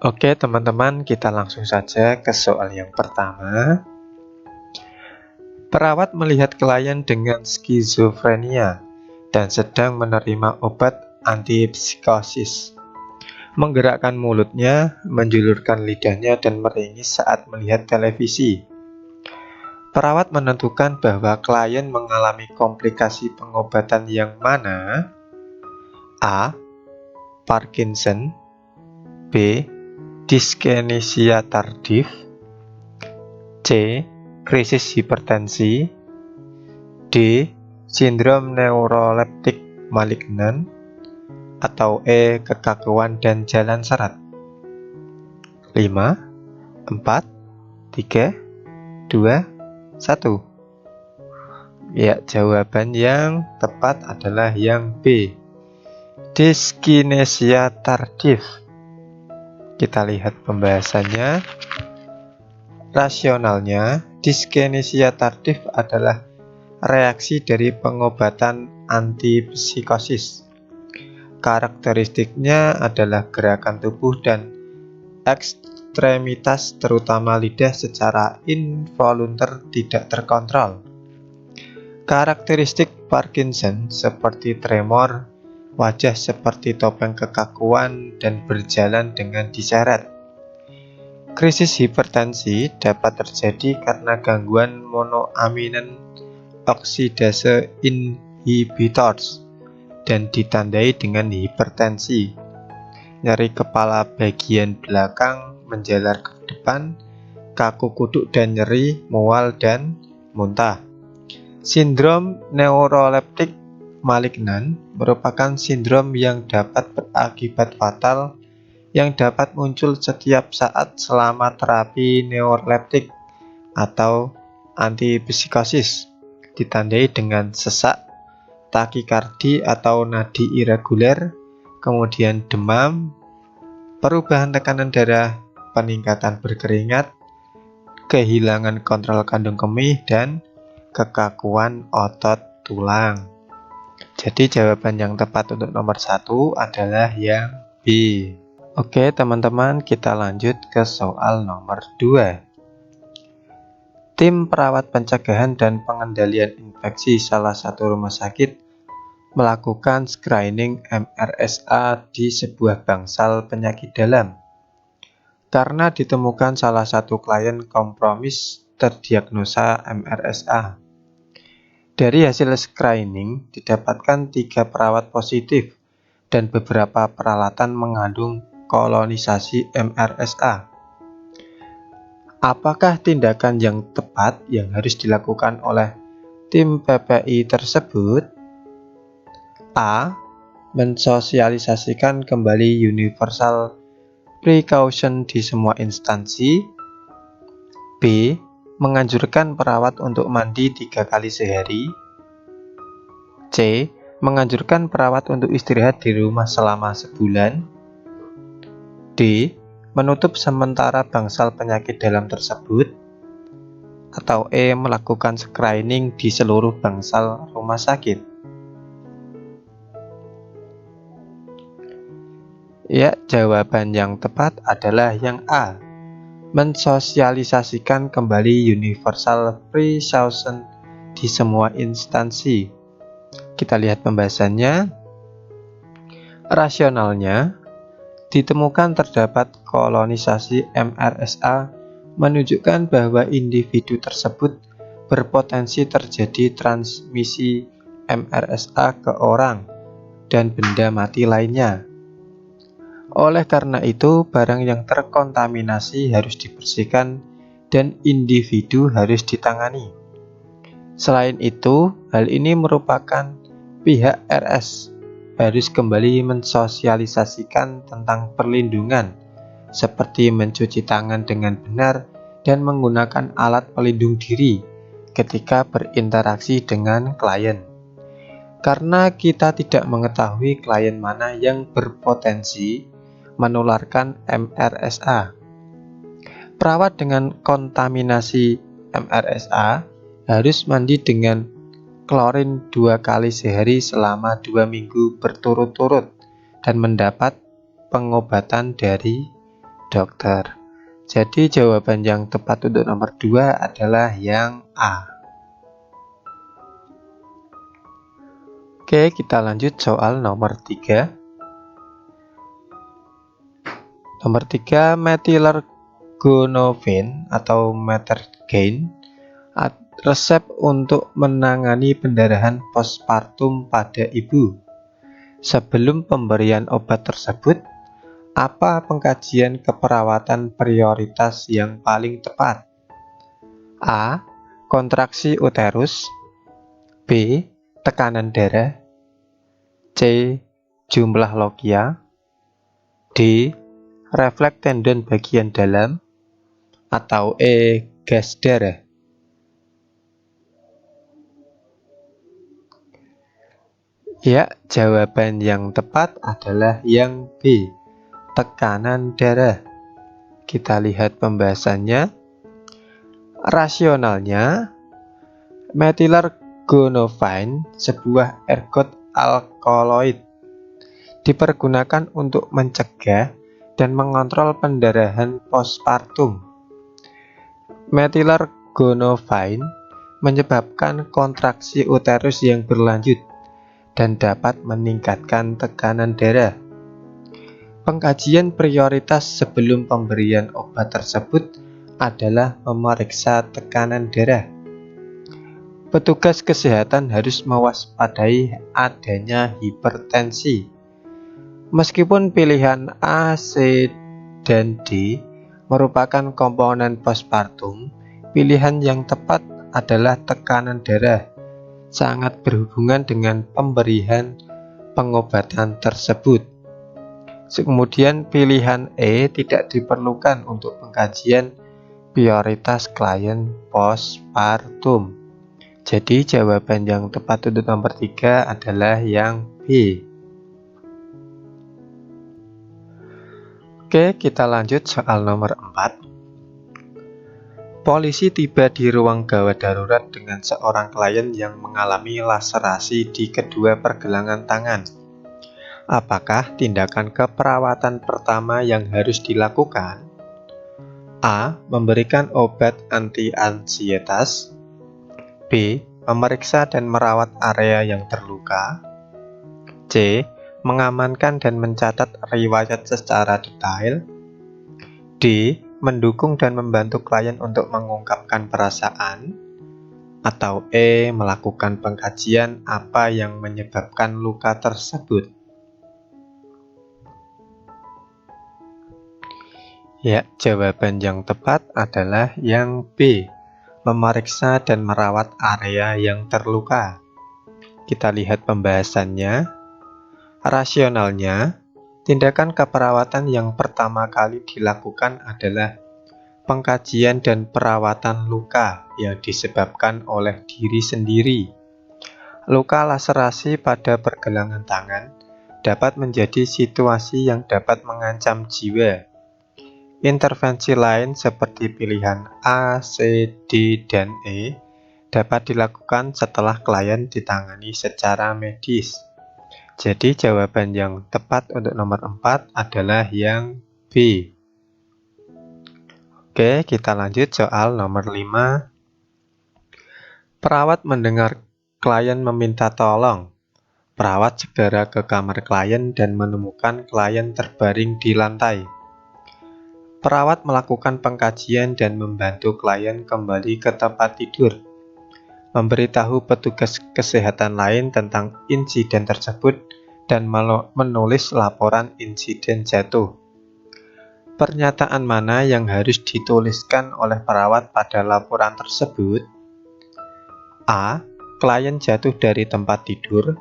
Oke teman-teman, kita langsung saja ke soal yang pertama. Perawat melihat klien dengan skizofrenia dan sedang menerima obat antipsikosis. Menggerakkan mulutnya, menjulurkan lidahnya dan meringis saat melihat televisi. Perawat menentukan bahwa klien mengalami komplikasi pengobatan yang mana? A. Parkinson, B. Dyskinesia tardif, C. Krisis hipertensi, D. Sindrom neuroleptik malignan, atau E. Kekakuan dan jalan serat. 5, 4, 3, 2, 1. Ya, jawaban yang tepat adalah yang B. Dyskinesia tardif. Kita lihat pembahasannya. Rasionalnya, dyskinesia tardif adalah reaksi dari pengobatan antipsikosis. Karakteristiknya adalah gerakan tubuh dan ekstremitas terutama lidah secara involunter tidak terkontrol. Karakteristik Parkinson seperti tremor, wajah seperti topeng kekakuan, dan berjalan dengan diseret. Krisis hipertensi dapat terjadi karena gangguan monoaminin oksidase inhibitors dan ditandai dengan hipertensi, nyeri kepala bagian belakang menjalar ke depan, kaku kuduk dan nyeri, mual dan muntah. Sindrom neuroleptik malignan merupakan sindrom yang dapat berakibat fatal yang dapat muncul setiap saat selama terapi neuroleptik atau antipsikosis, ditandai dengan sesak, takikardi atau nadi irreguler, kemudian demam, perubahan tekanan darah, peningkatan berkeringat, kehilangan kontrol kandung kemih, dan kekakuan otot tulang. Jadi jawaban yang tepat untuk nomor 1 adalah yang B. Oke teman-teman, kita lanjut ke soal nomor 2. Tim perawat pencegahan dan pengendalian infeksi salah satu rumah sakit melakukan screening MRSA di sebuah bangsal penyakit dalam. Karena ditemukan salah satu klien kompromis terdiagnosa MRSA. Dari hasil screening didapatkan 3 perawat positif dan beberapa peralatan mengandung kolonisasi MRSA. Apakah tindakan yang tepat yang harus dilakukan oleh tim PPI tersebut? A. Mensosialisasikan kembali universal precaution di semua instansi. B. Menganjurkan perawat untuk mandi 3 kali sehari. C. Menganjurkan perawat untuk istirahat di rumah selama sebulan. D. Menutup sementara bangsal penyakit dalam tersebut. Atau E. Melakukan screening di seluruh bangsal rumah sakit. Ya, jawaban yang tepat adalah yang A. Mensosialisasikan kembali universal precaution di semua instansi. Kita lihat pembahasannya. Rasionalnya, ditemukan terdapat kolonisasi MRSA menunjukkan bahwa individu tersebut berpotensi terjadi transmisi MRSA ke orang dan benda mati lainnya. Oleh karena itu, barang yang terkontaminasi harus dibersihkan dan individu harus ditangani. Selain itu, hal ini merupakan pihak RS harus kembali mensosialisasikan tentang perlindungan, seperti mencuci tangan dengan benar dan menggunakan alat pelindung diri ketika berinteraksi dengan klien. Karena kita tidak mengetahui klien mana yang berpotensi menularkan MRSA. Perawat dengan kontaminasi MRSA harus mandi dengan klorin 2 kali sehari selama 2 minggu berturut-turut dan mendapat pengobatan dari dokter. Jadi jawaban yang tepat untuk nomor 2 adalah yang A. Oke, kita lanjut soal nomor 3. Nomor 3, methylargonovin atau Metergain, resep untuk menangani pendarahan postpartum pada ibu. Sebelum pemberian obat tersebut, apa pengkajian keperawatan prioritas yang paling tepat? A. Kontraksi uterus. B. Tekanan darah. C. Jumlah lokia. D. Refleks tendon bagian dalam. Atau E. Gas darah. Ya, jawaban yang tepat adalah yang B. Tekanan darah. Kita lihat pembahasannya. Rasionalnya, methylargonovin, sebuah ergot alkaloid, dipergunakan untuk mencegah dan mengontrol pendarahan postpartum. Methylargonovin menyebabkan kontraksi uterus yang berlanjut dan dapat meningkatkan tekanan darah. Pengkajian prioritas sebelum pemberian obat tersebut adalah memeriksa tekanan darah. Petugas kesehatan harus mewaspadai adanya hipertensi. Meskipun pilihan A, C, dan D merupakan komponen postpartum, pilihan yang tepat adalah tekanan darah. Sangat berhubungan dengan pemberian pengobatan tersebut. Kemudian pilihan E tidak diperlukan untuk pengkajian prioritas klien postpartum. Jadi jawaban yang tepat untuk nomor 3 adalah yang B. Oke, kita lanjut soal nomor 4. Polisi tiba di ruang gawat darurat dengan seorang klien yang mengalami laserasi di kedua pergelangan tangan. Apakah tindakan keperawatan pertama yang harus dilakukan? A. Memberikan obat anti-ansietas. B. Memeriksa dan merawat area yang terluka. C. Mengamankan dan mencatat riwayat secara detail. D. Mendukung dan membantu klien untuk mengungkapkan perasaan. Atau E. Melakukan pengkajian apa yang menyebabkan luka tersebut. Ya, jawaban yang tepat adalah yang B. Memeriksa dan merawat area yang terluka. Kita lihat pembahasannya. Rasionalnya, tindakan keperawatan yang pertama kali dilakukan adalah pengkajian dan perawatan luka yang disebabkan oleh diri sendiri. Luka laserasi pada pergelangan tangan dapat menjadi situasi yang dapat mengancam jiwa. Intervensi lain seperti pilihan A, C, D, dan E dapat dilakukan setelah klien ditangani secara medis. Jadi jawaban yang tepat untuk nomor 4 adalah yang B. Oke, kita lanjut soal nomor 5. Perawat mendengar klien meminta tolong. Perawat segera ke kamar klien dan menemukan klien terbaring di lantai. Perawat melakukan pengkajian dan membantu klien kembali ke tempat tidur. Memberitahu petugas kesehatan lain tentang insiden tersebut dan menulis laporan insiden jatuh. Pernyataan mana yang harus dituliskan oleh perawat pada laporan tersebut? A. Klien jatuh dari tempat tidur.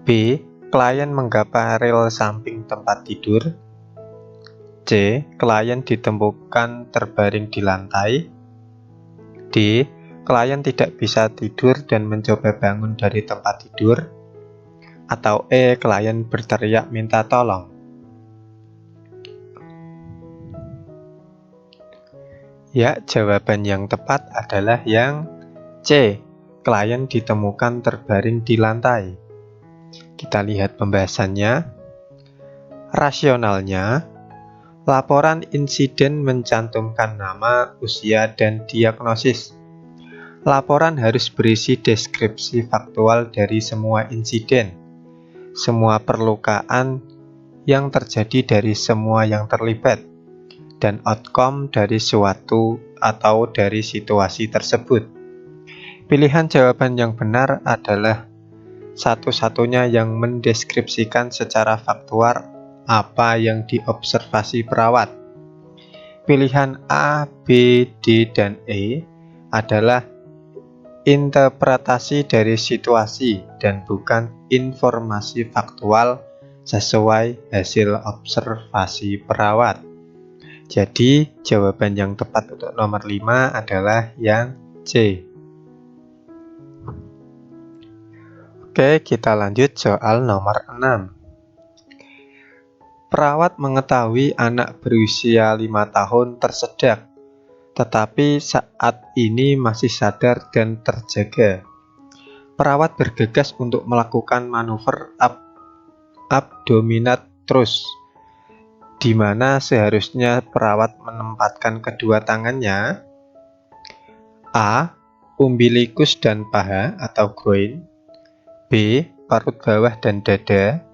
B. Klien menggapai rel samping tempat tidur. C. Klien ditemukan terbaring di lantai. D. Klien tidak bisa tidur dan mencoba bangun dari tempat tidur. Atau E. Klien berteriak minta tolong. Ya, jawaban yang tepat adalah yang C. Klien ditemukan terbaring di lantai. Kita lihat pembahasannya. Rasionalnya, Laporan insiden mencantumkan nama, usia, dan diagnosis. Laporan harus berisi deskripsi faktual dari semua insiden, semua perlukaan yang terjadi dari semua yang terlibat, dan outcome dari suatu atau dari situasi tersebut. Pilihan jawaban yang benar adalah satu-satunya yang mendeskripsikan secara faktual apa yang diobservasi perawat. Pilihan A, B, D, dan E adalah interpretasi dari situasi dan bukan informasi faktual sesuai hasil observasi perawat. Jadi, jawaban yang tepat untuk nomor 5 adalah yang C. Oke, kita lanjut soal nomor 6. Perawat mengetahui anak berusia 5 tahun tersedak, tetapi saat ini masih sadar dan terjaga. Perawat bergegas untuk melakukan manuver abdominatrus, di mana seharusnya perawat menempatkan kedua tangannya A. Umbilikus dan paha atau groin, B. Parut bawah dan dada,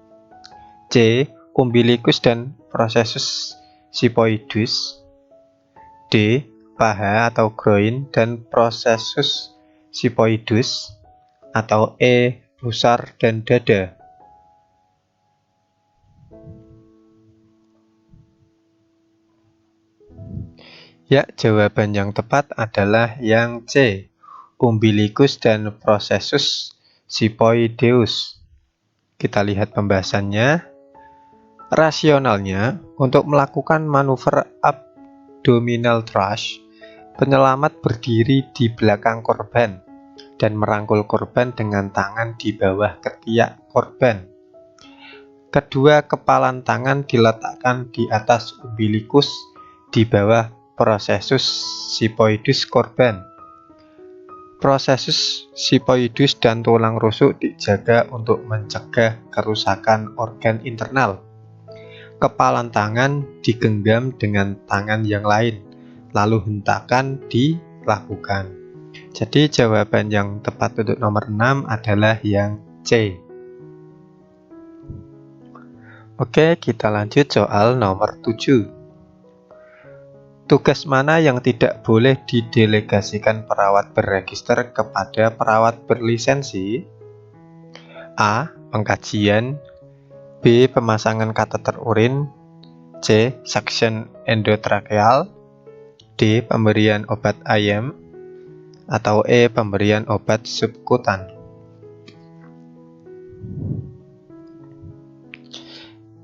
C. Umbilikus dan processus sipoidus, D. Paha atau groin dan processus sipoidus, atau E. Pusar dan dada. Ya, jawaban yang tepat adalah yang C. Umbilikus dan processus sipoideus. Kita lihat pembahasannya. Rasionalnya, untuk melakukan manuver abdominal thrust, penyelamat berdiri di belakang korban dan merangkul korban dengan tangan di bawah ketiak korban. Kedua kepalan tangan diletakkan di atas umbilikus di bawah processus sipoidus korban. Processus sipoidus dan tulang rusuk dijaga untuk mencegah kerusakan organ internal. Kepalan tangan digenggam dengan tangan yang lain, lalu hentakan dilakukan. Jadi jawaban yang tepat untuk nomor 6 adalah yang C. Oke, kita lanjut soal nomor 7. Tugas mana yang tidak boleh didelegasikan perawat berregister kepada perawat berlisensi? A. Pengkajian, B. Pemasangan kateter urin, C. Suction endotrakeal, D. Pemberian obat ayam, atau E. Pemberian obat subkutan.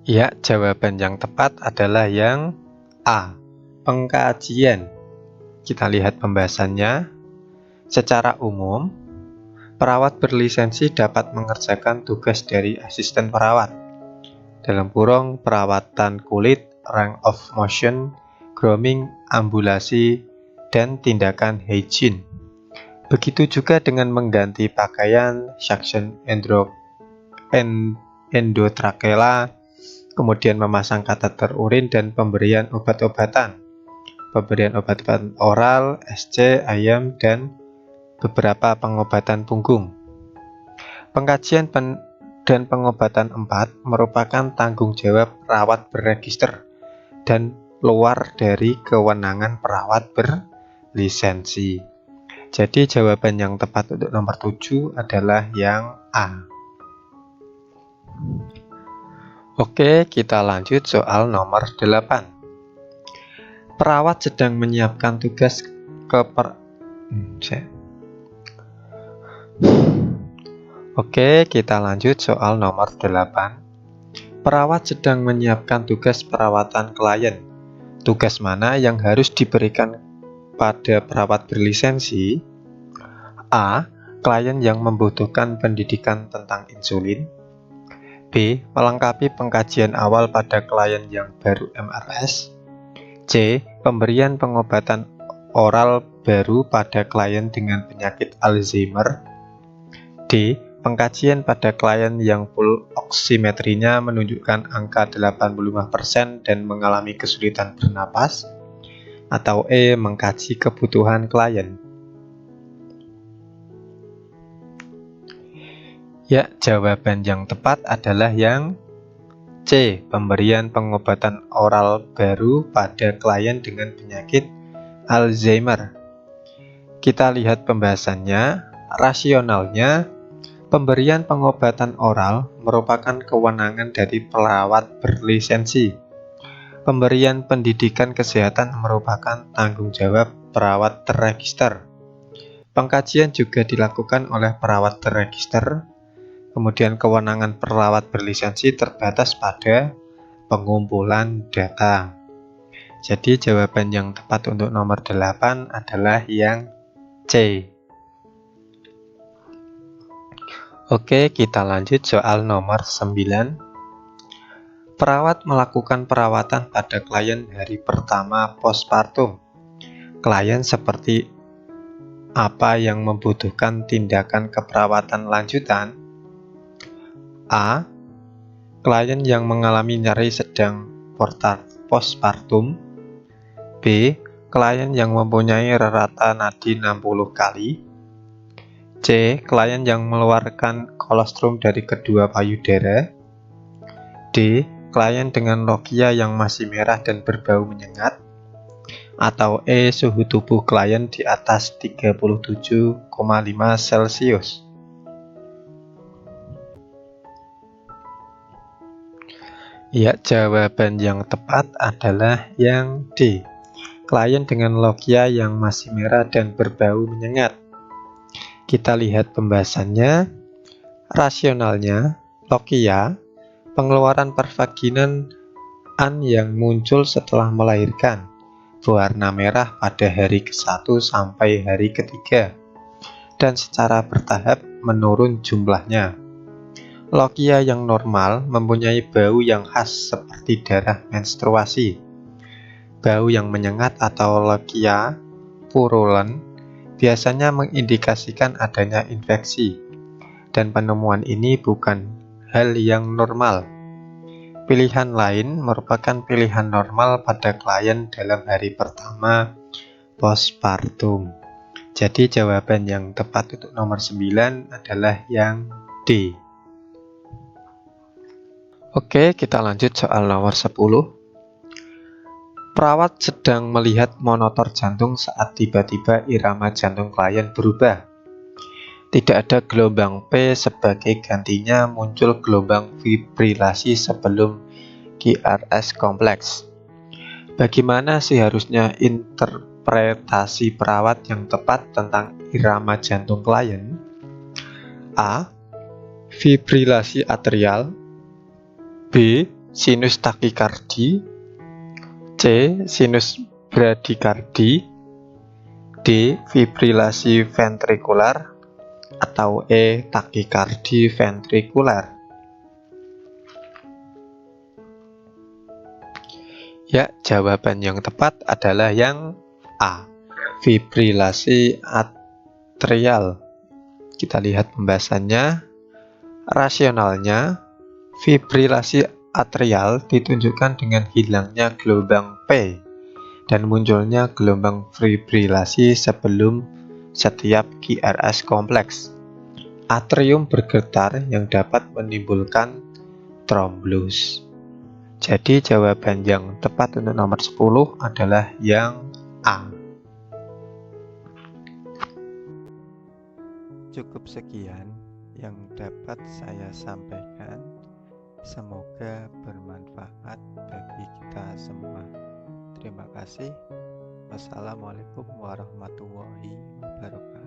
Ya, jawaban yang tepat adalah yang A. Pengkajian. Kita lihat pembahasannya. Secara umum, perawat berlisensi dapat mengerjakan tugas dari asisten perawat, dalam kurung perawatan kulit, range of motion, grooming, ambulasi, dan tindakan hygiene. Begitu juga dengan mengganti pakaian, suction endotrakeal, kemudian memasang kateter urin dan pemberian obat-obatan. Pemberian obat-obatan oral, SC, ayam, dan beberapa pengobatan punggung. Pengkajian dan pengobatan 4 merupakan tanggung jawab perawat berregister dan luar dari kewenangan perawat berlisensi. Jadi jawaban yang tepat untuk nomor 7 adalah yang A. Oke, kita lanjut soal nomor 8. Perawat sedang menyiapkan tugas Oke, kita lanjut soal nomor 8. Perawat sedang menyiapkan tugas perawatan klien. Tugas mana yang harus diberikan pada perawat berlisensi? A. Klien yang membutuhkan pendidikan tentang insulin. B. Melengkapi pengkajian awal pada klien yang baru MRS. C. Pemberian pengobatan oral baru pada klien dengan penyakit Alzheimer. D. Pengkajian pada klien yang full oksimetrinya menunjukkan angka 85% dan mengalami kesulitan bernapas, atau E. Mengkaji kebutuhan klien. Ya, jawaban yang tepat adalah yang C. Pemberian pengobatan oral baru pada klien dengan penyakit Alzheimer. Kita lihat pembahasannya. Rasionalnya, pemberian pengobatan oral merupakan kewenangan dari perawat berlisensi. Pemberian pendidikan kesehatan merupakan tanggung jawab perawat terregister. Pengkajian juga dilakukan oleh perawat terregister. Kemudian kewenangan perawat berlisensi terbatas pada pengumpulan data. Jadi jawaban yang tepat untuk nomor 8 adalah yang C. Oke, kita lanjut soal nomor 9. Perawat melakukan perawatan pada klien hari pertama postpartum. Klien seperti apa yang membutuhkan tindakan keperawatan lanjutan? A. Klien yang mengalami nyeri sedang postpartum. B. Klien yang mempunyai rata nadi 60 kali. C. Klien yang mengeluarkan kolostrum dari kedua payudara. D. Klien dengan logia yang masih merah dan berbau menyengat. Atau E. Suhu tubuh klien di atas 37,5 Celcius. Ya, jawaban yang tepat adalah yang D. Klien dengan logia yang masih merah dan berbau menyengat. Kita lihat pembahasannya. Rasionalnya, logia, pengeluaran pervaginan yang muncul setelah melahirkan, berwarna merah pada hari ke-1 sampai hari ke-3, dan secara bertahap menurun jumlahnya. Logia yang normal mempunyai bau yang khas seperti darah menstruasi. Bau yang menyengat atau logia purulent biasanya mengindikasikan adanya infeksi, dan penemuan ini bukan hal yang normal. Pilihan lain merupakan pilihan normal pada klien dalam hari pertama postpartum. Jadi jawaban yang tepat untuk nomor 9 adalah yang D. Oke, kita lanjut soal nomor 10. Perawat sedang melihat monitor jantung saat tiba-tiba irama jantung klien berubah. Tidak ada gelombang P, sebagai gantinya muncul gelombang fibrilasi sebelum QRS kompleks. Bagaimana seharusnya interpretasi perawat yang tepat tentang irama jantung klien? A. Fibrilasi atrial. B. Sinus takikardi. C. Sinus bradikardi. D. Fibrilasi ventrikular. Atau E. Takikardi ventrikular. Ya, jawaban yang tepat adalah yang A. Fibrilasi atrial. Kita lihat pembahasannya. Rasionalnya, fibrilasi atrial ditunjukkan dengan hilangnya gelombang P dan munculnya gelombang fibrilasi sebelum setiap QRS kompleks. Atrium bergetar yang dapat menimbulkan trombus. Jadi jawaban yang tepat untuk nomor 10 adalah yang A. Cukup sekian yang dapat saya sampaikan. Semoga bermanfaat bagi kita semua. Terima kasih. Wassalamualaikum warahmatullahi wabarakatuh.